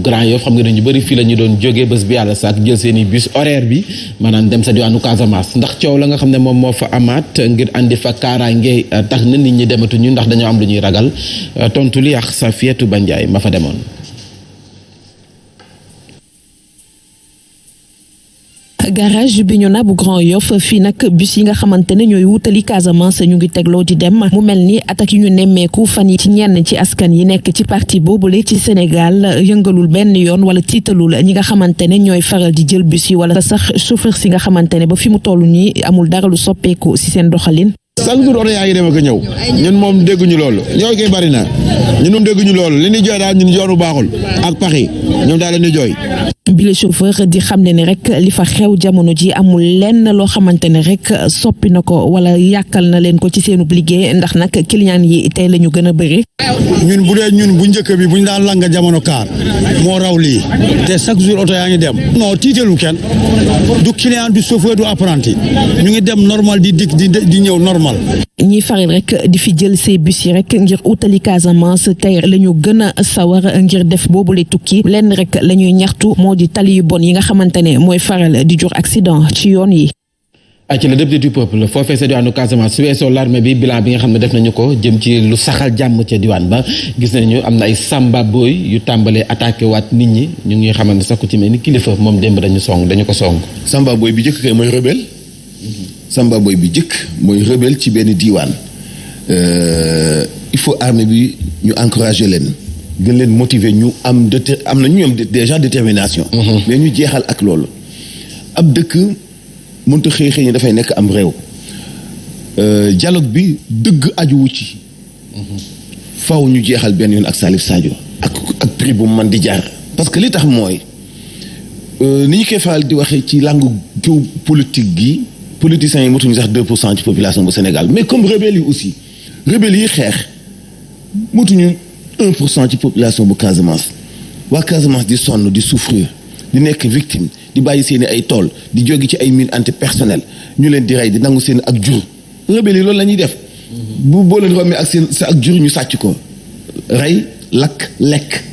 Grand Yoff xam nga ne ñu bëri fii la ñu doon jógee bés bi yàlla sàkk jël seen i bus horaire bi maanaam dem sa diwaanu Casamance ndax coow la nga xam ne moom moo fa amaat ngir andi fa kaaraange tax na nit ñi dematuñu ndax dañoo am lu ñuy ragal tontu li ak Safiatou Bandiaye ma fa demoon. garage Bignona bu Grand Yoff fii nag bus yi nga xamante ne ñooy wutali Casamance ñu ngi tegloo di dem mu mel ni attaque yu ñu nemmeeku fan yi ci ñenn ci askan yi nekk ci parti boobule ci Sénégal yëngalul benn yoon wala tiitalul ñi nga xamante ne ñooy faral di jël bus yi wala sax chauffeur si nga xamante ne ba fi mu toll nii amul dara lu soppeeku si seen doxalin. chaque jour oto yaa ngi dem ak ñëw ñun moom dégguñu loolu ñoo koy bari na ñun moom dégguñu loolu li ñuy jooy daal ñun yoonu baaxul ak pax yi ñoom daal la ñuy jooy. bile chauffeur di xam ne rek li fa xew jamono ji amul lenn loo xamante ne rek soppi na ko wala yàkkal na leen ko ci seenub liggéey ndax nag client yi tey la ñu gën a bëri. ñun bu dee ñun bu njëkk bi bu ñu daan langa jamono kaar moo raw lii te chaque jour oto yaa ngi dem. non tiitalu kenn du client du chauffeur du apprenti ñu ngi dem normal di dikk di ñëw normal. ñiy faral rek di fi jël ces bus yi rek ngir utali Casamance tey la ñu gën a sawar ngir def boobule tukki lenn rek la ñuy ñaxtu moo di tali yu bon yi nga xamante ne mooy faral di jur accident ci yoon yi. ci le député du peuple foofee sa diwaanu Casamance su weesoo l'armée bi bilan bi nga xam ne def nañu ko jëm ci lu saxal jàmm ca diwaan ba gis nañu am na ay samba boy yu tàmbalee attaqué waat nit ñi ñu ngi xamante sax ku ci mel ni kilifa moom démb dañu ko song. samba boy bi njëkk kay mooy rebelle. samba boy bi njëkk mooy rebelle ci benn diwaan il faut armée bi ñu encourager leen gën leen motiver ñu am am na ñu am déjà détermination. mais ñu jeexal ak loolu ab dëkk. mënta xëy ñi dafay nekk am réew dialogue bi dëgg ajuwu ci faw ñu jeexal benn yoon ak Salif Sadio ak prix bu man di jaar parce que li tax mooy ni ñu koy faral di waxee ci langue géopolitique gi politiciens yi motuñu sax 2% ci population bu Sénégal mais comme rebelles yi aussi rebelles yi xeex motuñu 1% ci population bu Casamance waa Casamance di sonn di souffrir di nekk victime di bàyyi seeni ay tool di jóge ci ay mine antipersonnel ñu leen di rey di nangu seen ak jur rebelle yi loolu la ñuy def bu boo leen rombee ak seen sa ak jur ñu sàcc ko rey lakk lekk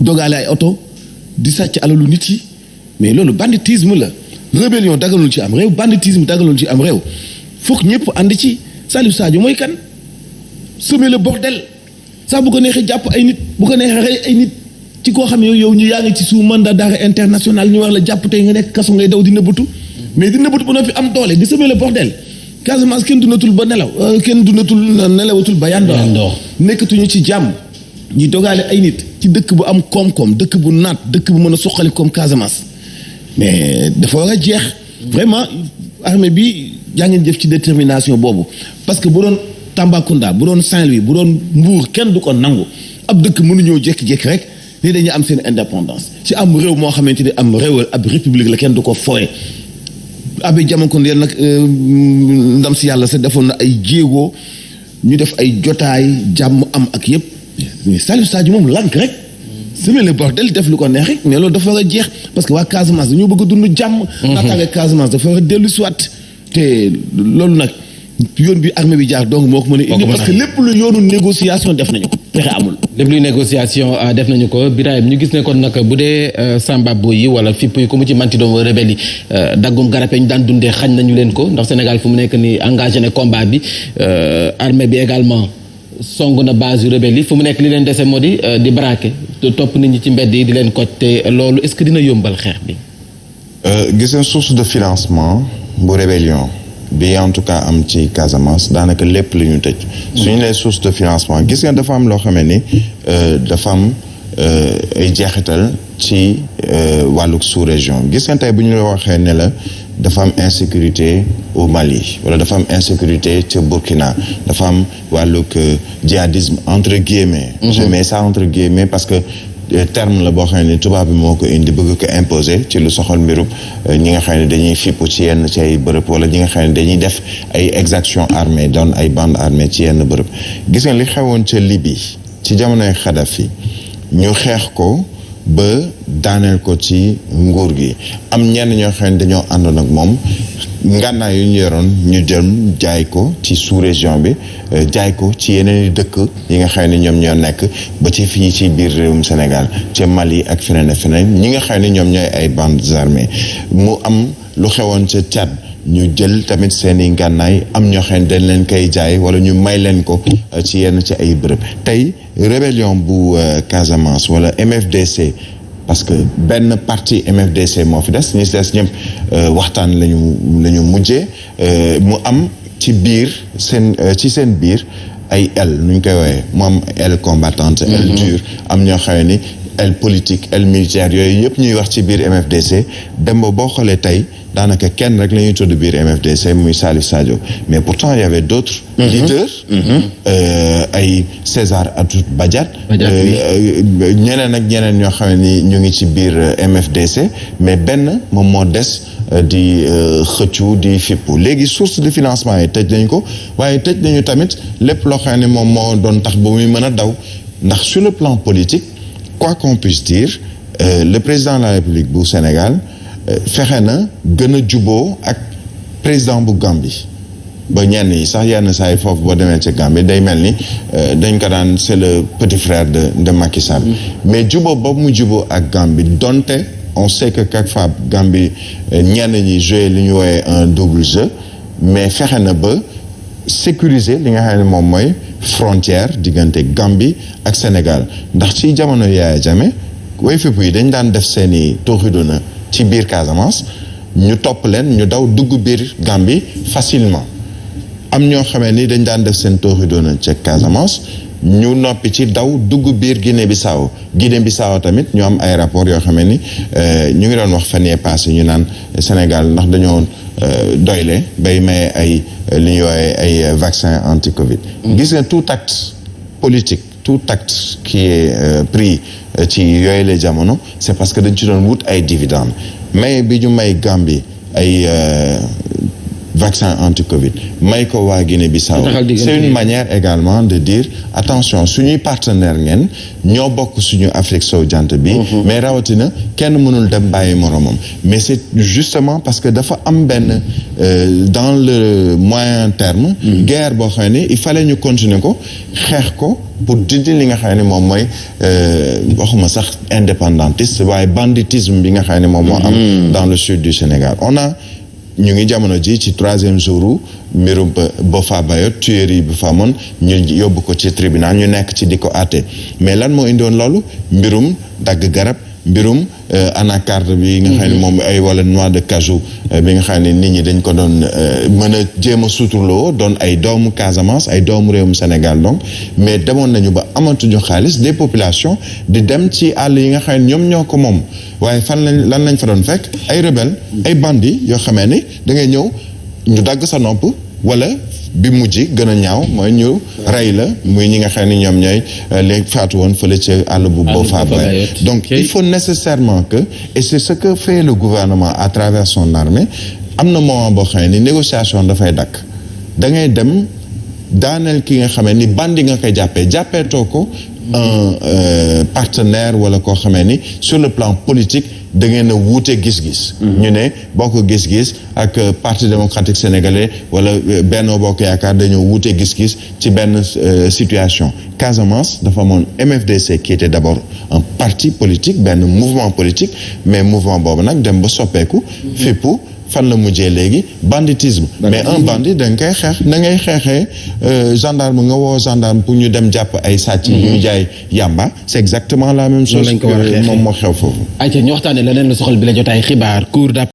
dogaale ay oto di sàcc alalu nit yi mais loolu banditisme la rébellion dagalul ci am réew banditisme dagalul ci am réew foog ñëpp ànd ci Salif Sadio mooy kan semer le bordel sax bu ko neexee jàpp ay nit bu ko neexee rey ay nit ci koo xam ne yow ñu yaa ngi ci sous mandat d'arrêt international ñu war la jàpp tey nga nekk kaso ngay daw di nëbbatu mais di nëbbatu ba noppi am doole di semer le bordel Casamance kenn dunatul ba nelaw kenn dunatul nelawatul ba yandoor nekkatuñu ci jàmm ñi dogaale ay nit ci dëkk bu am koom-koom dëkk bu naat dëkk bu mën a suqali comme Casamance mais dafa war a jeex vraiment armée bi yaa ngeen jëf ci détermination boobu parce que bu doon Tambacounda bu doon Saint-Louis bu doon Mbour kenn du ko nangu ab dëkk mënuñoo jékki-jékki rek ni dañuy am seen indépendance ci am réew moo xamante ni am réew ab république la kenn du ko fooye Abbé Diamankounda nag ndam si yàlla sa defoon na ay jéego ñu def ay jotaay jàmm am ak yëpp mais Salif Sadio moom lank rek semer le bordel def lu ko neex rek mais loolu dafa war a jeex parce que waa Casamance dañoo bëgg a dund jàmm naataange Casamance dafa war a dellu siwaat te loolu nag yoon bi armée bi jaar donc moo ko mën a indi parce que lépp lu yoonu négociation def nañu ko pexe amul lépp luy négociation def nañu ko Birahim ñu gis ne kon nag bu dee samba boy yi wala fipp yi ku mu ci manti doon rebelle yi daggum garab ñu daan dundee xañ nañu leen ko ndax Sénégal fu mu nekk ni engagé ne combat bi armée bi également song na base yu rebelle yi fu mu nekk li leen dese moo di braquer topp nit ñi ci mbedd yi di leen koj te loolu est-ce que dina yombal xeex bi gis nga source de financement bu rébellion bi en tout cas am ci Casamance daanaka lépp lu ñu tëj suñu les sources de financement gis nga dafa am loo xamee ni dafa am ay jeexital ci wàlluk sous-région gis nga tey bu ñu la waxee ne la dafa am insécurité au Mali wala dafa am insécurité ca Burkina dafa am wàlluk djihadisme entre guillemets je mets ça entre guillemets parce que terme la boo xam ne tubaab bi moo ko indi bëgg ko imposer ci lu soxal mbirub ñi nga xam ne dañuy fipp ci yenn ci ay bërëb wala ñi nga xam ne dañuy def ay exactions armées doon ay bandes armées ci yenn bërëb gis nga li xewoon ca Libye ci jamonoy Kadhafi ñu xeex ko ba daaneel ko ci nguur gi am ñenn ñoo xam ne dañoo àndoon ak moom ngànnaay yu ñu yoroon ñu jëm jaay ko ci sous-région bi jaay ko ci yeneen i dëkk yi nga xam ne ñoom ñoo nekk ba ci fii ci biir réewum Sénégal ca Mali ak feneen ak feneen ñi nga xam ne ñoom ñooy ay bandes armées mu am lu xewoon ca Tchad ñu jël tamit seen i ngànnaay am ñoo xam ne dañ leen koy jaay wala ñu may leen ko ci yenn ci ay bërëb tey rébellion bu Casamance wala MFDC parce que benn parti MFDC moo fi des ñi si des ñëpp waxtaan la ñu mujjee mu am ci biir ci seen biir ay aile nu ñu koy woowee mu am aile combattante aile dure am ñoo xam ni aile politique aile militaire yooyu yëpp ñuy wax ci biir MFDC dem ba boo xoolee tey daanaka kenn rek la ñuy tudd biir MFDC muy Salif Sadio mais pourtant il y avait d'autres leaders ay César Atoute Badiate ñeneen ak ñeneen ñoo xam ne ni ñu ngi ci biir MFDC mais benn moom moo des di xëccu di fippu léegi source de financement yi tëj nañ ko waaye tëj nañu tamit lépp loo xam ne moom moo doon tax ba muy mën a daw ndax sur le plan politique quoi qu'on puisse dire le président de la République bu Sénégal fexe na gën a juboo ak président bu Gambie ba ñenn yi sax yenn saa yi foofu boo demee ci Gambie day mel ni dañ ko daan c'est le petit frère de Macky Sall mais juboo boobu mu juboo ak Gambie donte on sait que quelquefois Gambie ñenn ñi jouer li ñu wooyee un double jeu mais fexe na ba sécuriser li nga xam ne moom mooy frontière diggante Gambie ak Sénégal ndax ci jamono Yaya Jammeh way fépp yi dañ daan def seeni tooxiduna ci biir Casamance ñu topp leen ñu daw dugg biir Gambie facilement am ñoo xamee ni dañ daan def seen tooxi doona ca Casamance ñu noppi ci daw dugg biir Guinée-Bissau tamit ñu am ay rapport yoo xamee ni ñu ngi doon wax fan yee passé ñu naan Sénégal ndax dañoo doyle bay maye ay li ñuy woowee ay vaccin anti-Covid gis nga tout acte politique tout acte qui est pris ci yooyu la jamono c'est parce que dañ ci doon wut ay dividendes mais bi ñu may Gambie ay vaccin anti-Covid may ko waa Guinée-Bissau c'est une manière également de dire attention suñuy partenaire ngeen ñoo bokk suñu Afrique sowu jant bi mais rawatina kenn mënul dem bàyyi moromam mais c'est justement parce que dafa am benn dans le moyen terme guerre boo xam ne il fallait ñu continuer ko xeex ko pour dindi li nga xam ne moom mooy waxuma sax indépendantiste waaye banditisme bi nga xam ne moom moo am dans le sud du Sénégal ñu ngi jamono ji ci 3e jour mbirum Boffa Bayotte tuerie bi fa amoon ñu yóbbu ko ci tribunal ñu nekk ci di ko àtte mais lan moo indoon loolu mbirum dagg garab mbirum anacarde bi nga xam ne moom ay wala noix de cajou bi nga xam ne nit ñi dañ ko doon mën a jéem a suturloo doon ay doomu Casamance ay doomu réewum Sénégal donc mais demoon nañu ba amatuñu xaalis des populations di dem ci àll yi nga xam ne ñoom ñoo ko moom waaye lan lañ fa doon fekk ay rebelle ay bandits yoo xamee ni da ngay ñëw ñu dagg sa nopp wala bi mujj gën a ñaaw mooy ñu rey la muy ñi nga xam ne ñoom ñooy léegi faatu woon fële ci àll bu Boffa Bayotte donc il faut nécessairement que et c'est ce que fait le gouvernement à travers son armée am na moment boo xam ne ni négociation dafay dakk da ngay dem daaneel ki nga xamee ni bandi nga koy jàppeetoo ko un partenaire wala koo xamee ni sur le plan politique da ngeen a wuute gis-gis ñu ne bokk gis-gis ak parti démocratique sénégalais wala Benno Bokk Yaakaar dañoo wuute gis-gis ci benn situation Casamance dafa amoon MFDC qui était d'abord un parti politique benn mouvement politique mais mouvement boobu nag dem ba soppeeku fippu fan la mujjee léegi banditisme mais un bandit da nga koy xeex da ngay xeexee gendarme nga woo gendarme pour ñu dem jàpp ay sàcc ñu jaay yamba c'est exactement la même chose moom moo xew foofu ayca ñu waxtaane leneen lu soxal bi la jotaay xibaar cour